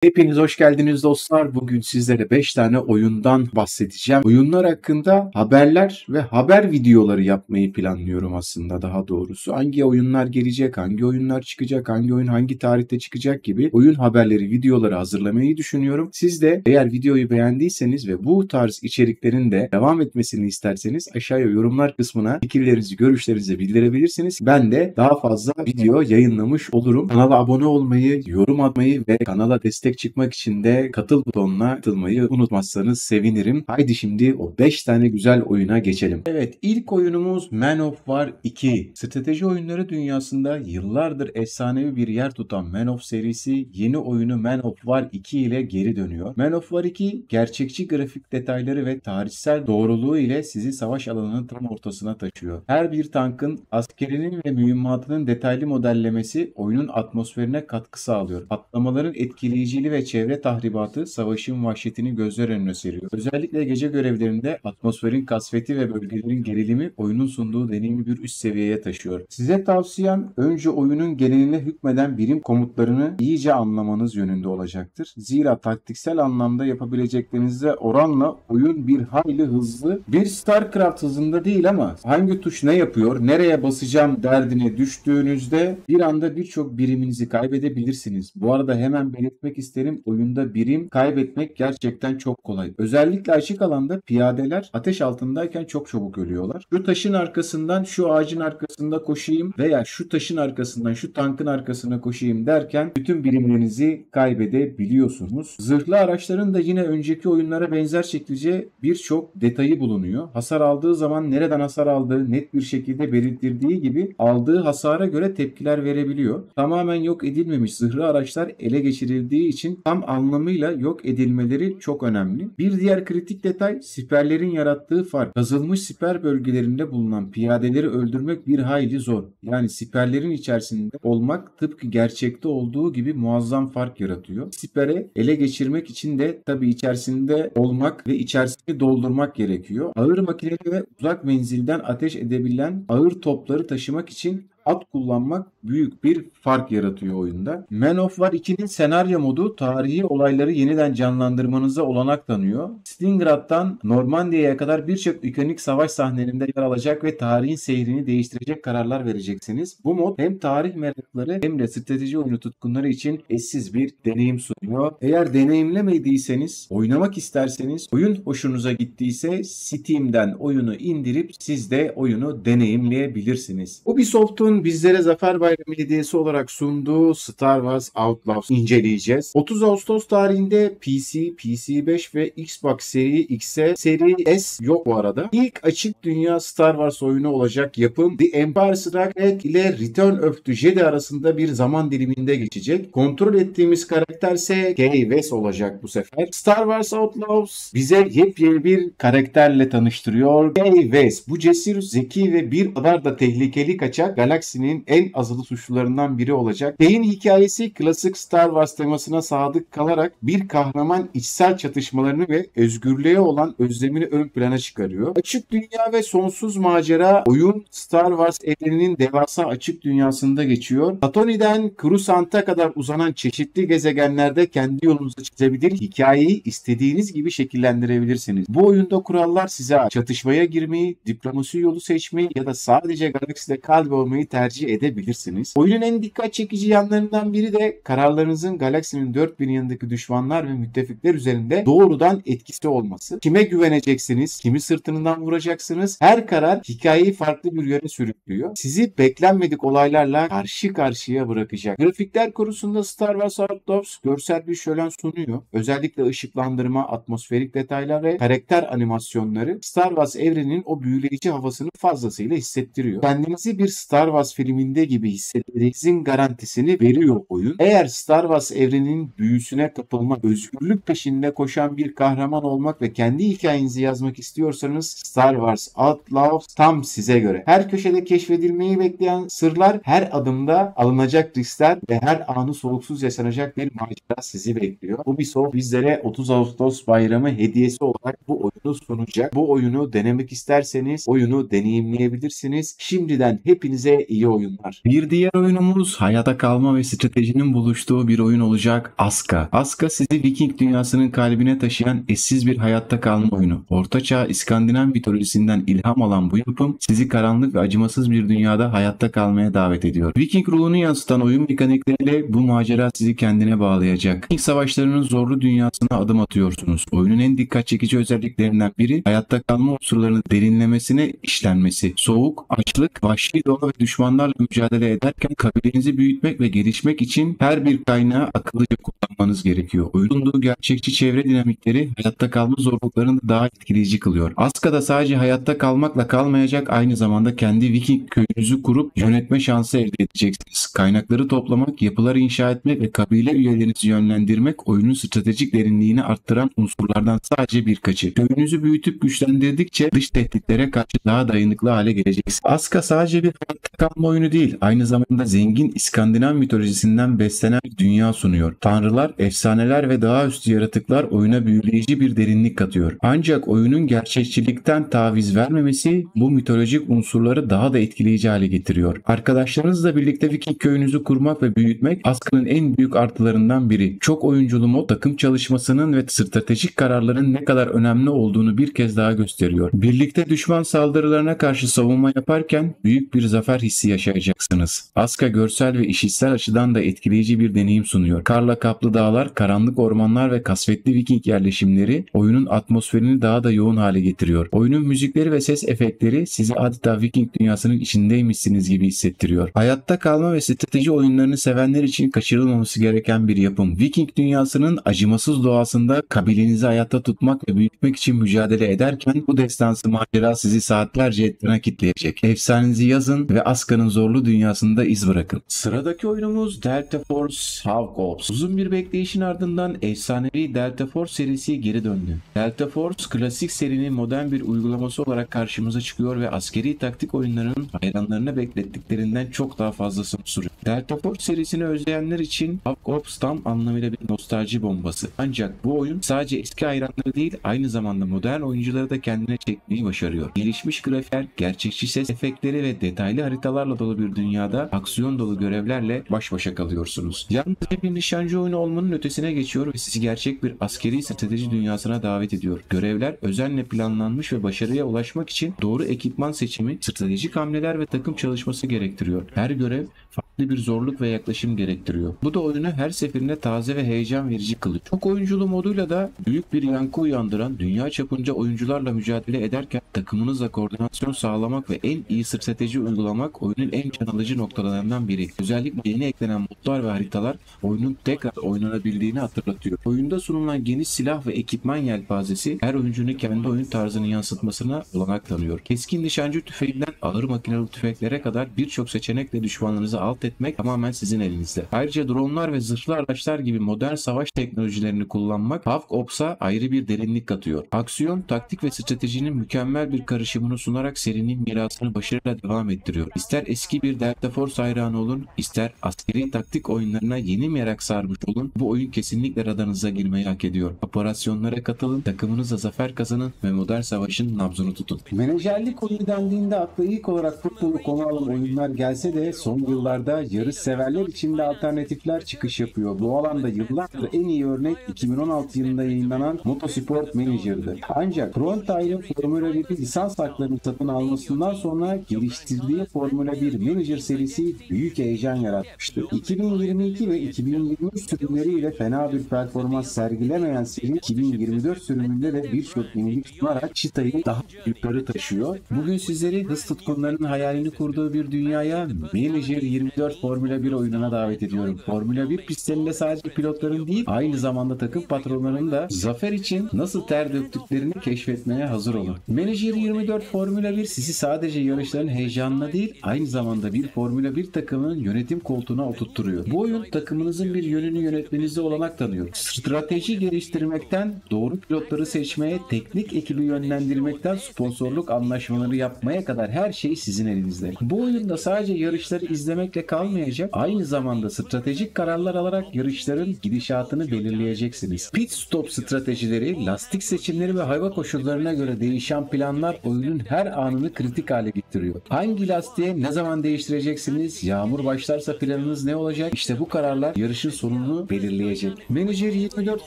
Hepiniz hoş geldiniz dostlar. Bugün sizlere 5 tane oyundan bahsedeceğim. Oyunlar hakkında haberler ve haber videoları yapmayı planlıyorum aslında daha doğrusu. Hangi oyunlar gelecek, hangi oyunlar çıkacak, hangi oyun hangi tarihte çıkacak gibi oyun haberleri, videoları hazırlamayı düşünüyorum. Siz de eğer videoyu beğendiyseniz ve bu tarz içeriklerin de devam etmesini isterseniz aşağıya yorumlar kısmına fikirlerinizi, görüşlerinizi bildirebilirsiniz. Ben de daha fazla video yayınlamış olurum. Kanala abone olmayı, yorum atmayı ve kanala destek çıkmak için de katıl butonuna katılmayı unutmazsanız sevinirim. Haydi şimdi o 5 tane güzel oyuna geçelim. Evet, ilk oyunumuz Man of War 2. Strateji oyunları dünyasında yıllardır efsanevi bir yer tutan Man of serisi yeni oyunu Man of War 2 ile geri dönüyor. Man of War 2 gerçekçi grafik detayları ve tarihsel doğruluğu ile sizi savaş alanının tam ortasına taşıyor. Her bir tankın, askerinin ve mühimmatının detaylı modellemesi oyunun atmosferine katkı sağlıyor. Patlamaların etkileyiciliği ve çevre tahribatı savaşın vahşetini gözler önüne seriyor. Özellikle gece görevlerinde atmosferin kasveti ve bölgelerin gerilimi oyunun sunduğu deneyimi bir üst seviyeye taşıyor. Size tavsiyem önce oyunun geneline hükmeden birim komutlarını iyice anlamanız yönünde olacaktır. Zira taktiksel anlamda yapabileceklerinize oranla oyun bir hayli hızlı. Bir StarCraft hızında değil ama hangi tuş ne yapıyor, nereye basacağım derdine düştüğünüzde bir anda birçok biriminizi kaybedebilirsiniz. Bu arada hemen belirtmek isterim, oyunda birim kaybetmek gerçekten çok kolay. Özellikle açık alanda piyadeler ateş altındayken çok çabuk ölüyorlar. Şu taşın arkasından şu ağacın arkasında koşayım veya şu taşın arkasından şu tankın arkasına koşayım derken bütün birimlerinizi kaybedebiliyorsunuz. Zırhlı araçların da yine önceki oyunlara benzer şekilde birçok detayı bulunuyor. Hasar aldığı zaman nereden hasar aldığı net bir şekilde belirtildiği gibi aldığı hasara göre tepkiler verebiliyor. Tamamen yok edilmemiş zırhlı araçlar ele geçirildiği için tam anlamıyla yok edilmeleri çok önemli. Bir diğer kritik detay siperlerin yarattığı fark. Kazılmış siper bölgelerinde bulunan piyadeleri öldürmek bir hayli zor. Yani siperlerin içerisinde olmak tıpkı gerçekte olduğu gibi muazzam fark yaratıyor. Sipere ele geçirmek için de tabii içerisinde olmak ve içerisini doldurmak gerekiyor. Ağır makineli ve uzak menzilden ateş edebilen ağır topları taşımak için at kullanmak büyük bir fark yaratıyor oyunda. Man of War 2'nin senaryo modu tarihi olayları yeniden canlandırmanıza olanak tanıyor. Stalingrad'dan Normandiya'ya kadar birçok ikonik savaş sahnelerinde yer alacak ve tarihin seyrini değiştirecek kararlar vereceksiniz. Bu mod hem tarih merakları hem de strateji oyunu tutkunları için eşsiz bir deneyim sunuyor. Eğer deneyimlemediyseniz, oynamak isterseniz, oyun hoşunuza gittiyse Steam'den oyunu indirip siz de oyunu deneyimleyebilirsiniz. Ubisoft'un bizlere Zafer Bayramı hediyesi olarak sunduğu Star Wars Outlaws inceleyeceğiz. 30 Ağustos tarihinde PC, PC5 ve Xbox Series X'e Series S yok bu arada. İlk açık dünya Star Wars oyunu olacak yapım The Empire Strikes Back ile Return of the Jedi arasında bir zaman diliminde geçecek. Kontrol ettiğimiz karakter ise Kay West olacak bu sefer. Star Wars Outlaws bize yepyeni bir karakterle tanıştırıyor. Kay West bu cesur, zeki ve bir kadar da tehlikeli kaçak galaksinin en azılı suçlularından biri olacak. Kay'in hikayesi klasik Star Wars temasına sadık kalarak bir kahraman içsel çatışmalarını ve özgürlüğe olan özlemini ön plana çıkarıyor. Açık dünya ve sonsuz macera oyun Star Wars evreninin devasa açık dünyasında geçiyor. Tatooine'den Coruscant'a kadar uzanan çeşitli gezegenlerde kendi yolunuzu çizebilir, hikayeyi istediğiniz gibi şekillendirebilirsiniz. Bu oyunda kurallar size ait. Çatışmaya girmeyi, diplomasi yolu seçmeyi ya da sadece galakside kaybolmayı tercih edebilirsiniz. Oyunun en dikkat çekici yanlarından biri de kararlarınızın galaksinin dört bir yanındaki düşmanlar ve müttefikler üzerinde doğrudan etkisi olması. Kime güveneceksiniz, kimi sırtından vuracaksınız? Her karar hikayeyi farklı bir yöne sürüklüyor. Sizi beklenmedik olaylarla karşı karşıya bırakacak. Grafikler konusunda Star Wars Outlaws görsel bir şölen sunuyor. Özellikle ışıklandırma, atmosferik detaylar ve karakter animasyonları Star Wars evreninin o büyüleyici havasını fazlasıyla hissettiriyor. Kendinizi bir Star Wars filminde gibi hissettiğinizin garantisini veriyor oyun. Eğer Star Wars evreninin büyüsüne kapılmak, özgürlük peşinde koşan bir kahraman olmak ve kendi hikayenizi yazmak istiyorsanız Star Wars Outlaws tam size göre. Her köşede keşfedilmeyi bekleyen sırlar, her adımda alınacak riskler ve her anı soluksuz yaşanacak bir macera sizi bekliyor. Ubisoft bizlere 30 Ağustos bayramı hediyesi olarak bu oyunu sunacak. Bu oyunu denemek isterseniz oyunu deneyimleyebilirsiniz. Şimdiden hepinize iyi oyunlar. Bir Bir diğer oyunumuz hayata kalma ve stratejinin buluştuğu bir oyun olacak, Aska. Aska sizi Viking dünyasının kalbine taşıyan eşsiz bir hayatta kalma oyunu. Ortaçağ İskandinav mitolojisinden ilham alan bu yapım sizi karanlık ve acımasız bir dünyada hayatta kalmaya davet ediyor. Viking ruhunu yansıtan oyun mekanikleriyle bu macera sizi kendine bağlayacak. Viking savaşlarının zorlu dünyasına adım atıyorsunuz. Oyunun en dikkat çekici özelliklerinden biri hayatta kalma unsurlarının derinlemesine işlenmesi. Soğuk, açlık, vahşi doğa ve düşmanlarla mücadele ederken kabilenizi büyütmek ve gelişmek için her bir kaynağı akıllıca kullanmanız gerekiyor. Oyunun sunduğu gerçekçi çevre dinamikleri hayatta kalma zorluklarını daha etkileyici kılıyor. Aska'da sadece hayatta kalmakla kalmayacak, aynı zamanda kendi Viking köyünüzü kurup yönetme şansı elde edeceksiniz. Kaynakları toplamak, yapılar inşa etmek ve kabile üyelerinizi yönlendirmek oyunun stratejik derinliğini arttıran unsurlardan sadece birkaçı. Köyünüzü büyütüp güçlendirdikçe dış tehditlere karşı daha dayanıklı hale geleceksiniz. Aska sadece bir hayatta kalma oyunu değil, aynı zamanda zengin İskandinav mitolojisinden beslenen bir dünya sunuyor. Tanrılar, efsaneler ve doğaüstü yaratıklar oyuna büyüleyici bir derinlik katıyor. Ancak oyunun gerçekçilikten taviz vermemesi bu mitolojik unsurları daha da etkileyici hale getiriyor. Arkadaşlarınızla birlikte Viking köyünüzü kurmak ve büyütmek Aska'nın en büyük artılarından biri. Çok oyunculu mod takım çalışmasının ve stratejik kararların ne kadar önemli olduğunu bir kez daha gösteriyor. Birlikte düşman saldırılarına karşı savunma yaparken büyük bir zafer hissi yaşayacaksınız. Aska görsel ve işitsel açıdan da etkileyici bir deneyim sunuyor. Karla kaplı dağlar, karanlık ormanlar ve kasvetli Viking yerleşimleri oyunun atmosferini daha da yoğun hale getiriyor. Oyunun müzikleri ve ses efektleri sizi adeta Viking dünyasının içindeymişsiniz gibi hissettiriyor. Hayatta kalma ve strateji oyunlarını sevenler için kaçırılmaması gereken bir yapım. Viking dünyasının acımasız doğasında kabilenizi hayatta tutmak ve büyütmek için mücadele ederken bu destansı macera sizi saatlerce ekrana kitleyecek. Efsanenizi yazın ve Aska'nın zorlu dünyasında iz bırakın. Sıradaki oyunumuz Delta Force Hawk Ops. Uzun bir bekleyişin ardından efsanevi Delta Force serisi geri döndü. Delta Force klasik serinin modern bir uygulaması olarak karşımıza çıkıyor ve askeri taktik oyunlarının hayranlarını beklettiklerinden çok daha fazlasını sunuyor. Delta Force serisini özleyenler için Hawk Ops tam anlamıyla bir nostalji bombası. Ancak bu oyun sadece eski hayranları değil, aynı zamanda modern oyuncuları da kendine çekmeyi başarıyor. Gelişmiş grafikler, gerçekçi ses efektleri ve detaylı haritalarla dolu bir dünyada aksiyon dolu görevlerle baş başa kalıyorsunuz. Yalnızca bir nişancı oyunu olmanın ötesine geçiyor ve sizi gerçek bir askeri strateji dünyasına davet ediyor. Görevler özenle planlanmış ve başarıya ulaşmak için doğru ekipman seçimi, stratejik hamleler ve takım çalışması gerektiriyor. Her görev farklı bir zorluk ve yaklaşım gerektiriyor. Bu da oyunu her seferinde taze ve heyecan verici kılıyor. Çok oyunculu moduyla da büyük bir yankı uyandıran, dünya çapınca oyuncularla mücadele ederken takımınızla koordinasyon sağlamak ve en iyi strateji uygulamak oyunun en can alıcı noktalarından biri. Özellikle yeni eklenen modlar ve haritalar oyunun tekrar oynanabildiğini hatırlatıyor. Oyunda sunulan geniş silah ve ekipman yelpazesi her oyuncunun kendi oyun tarzını yansıtmasına olanak tanıyor. Keskin nişancı tüfeğinden ağır makinalı tüfeklere kadar birçok seçenekle düşmanlarınızı alt etmek tamamen sizin elinizde. Ayrıca dronlar ve zırhlı araçlar gibi modern savaş teknolojilerini kullanmak Hawk Ops'a ayrı bir derinlik katıyor. Aksiyon, taktik ve stratejinin mükemmel bir karışımını sunarak serinin mirasını başarıyla devam ettiriyor. İster eski bir Delta Force hayranı olun, ister askeri taktik oyunlarına yeni merak sarmış olun, bu oyun kesinlikle radarınıza girmeyi hak ediyor. Operasyonlara katılın, takımınızla zafer kazanın ve modern savaşın nabzını tutun. Menajerlik oyunu dendiğinde akla ilk olarak futbolu konu alan oyunlar gelse de son yıllarda yarış severler için de alternatifler çıkış yapıyor. Bu alanda yıllardır en iyi örnek 2016 yılında yayınlanan Motorsport Manager'dı. Ancak Frontire'ın Formula 1 lisans haklarını satın almasından sonra geliştirdiği Formula 1 Manager serisi büyük heyecan yaratmıştı. 2022 ve 2023 sürümleriyle fena bir performans sergilemeyen seri 2024 sürümünde de birçok yenilik sunarak çıtayı daha yukarı taşıyor. Bugün sizleri hız tutkunlarının hayalini kurduğu bir dünyaya Manager 24 Formula 1 oyununa davet ediyorum. Formula 1 pistlerinde sadece pilotların değil, aynı zamanda takım patronlarının da zafer için nasıl ter döktüklerini keşfetmeye hazır olun. Manager 24 Formula 1 sizi sadece yarışların heyecanına değil, aynı zamanda bir Formula 1 takımının yönetim koltuğuna oturtturuyor. Bu oyun takımınızın bir yönünü yönetmenize olanak tanıyor. Strateji geliştirmekten doğru pilotları seçmeye, teknik ekibi yönlendirmekten sponsorluk anlaşmaları yapmaya kadar her şey sizin elinizde. Bu oyunda sadece yarışları izlemekle kalmayacak, aynı zamanda stratejik kararlar alarak yarışların gidişatını belirleyeceksiniz. Pit stop stratejileri, lastik seçimleri ve hava koşullarına göre değişen planlar oyunun her anını kritik hale getiriyor. Hangi lastiğe ne zaman değiştireceksiniz gideceksiniz? Yağmur başlarsa planınız ne olacak? İşte bu kararlar yarışın sonunu belirleyecek. Manager 24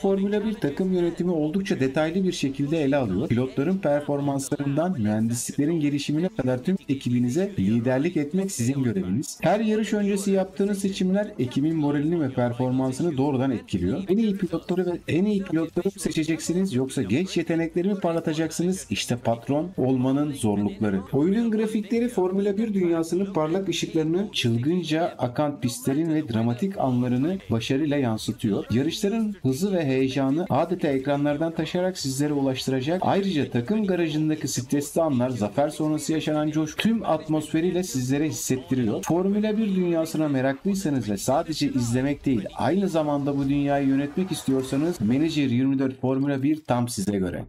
Formula 1 takım yönetimi oldukça detaylı bir şekilde ele alıyor. Pilotların performanslarından mühendisliklerin gelişimine kadar tüm ekibinize liderlik etmek sizin göreviniz. Her yarış öncesi yaptığınız seçimler ekibin moralini ve performansını doğrudan etkiliyor. En iyi pilotları ve en iyi pilotları mı seçeceksiniz yoksa genç yetenekleri mi parlatacaksınız? İşte patron olmanın zorlukları. Oyunun grafikleri Formula 1 dünyasının parlak ışıklarını, çılgınca akan pistlerin ve dramatik anlarını başarıyla yansıtıyor. Yarışların hızı ve heyecanı adeta ekranlardan taşarak sizlere ulaştıracak. Ayrıca takım garajındaki stresli anlar, zafer sonrası yaşanan coşku tüm atmosferiyle sizlere hissettiriyor. Formula 1 dünyasına meraklıysanız ve sadece izlemek değil, aynı zamanda bu dünyayı yönetmek istiyorsanız Manager 24 Formula 1 tam size göre.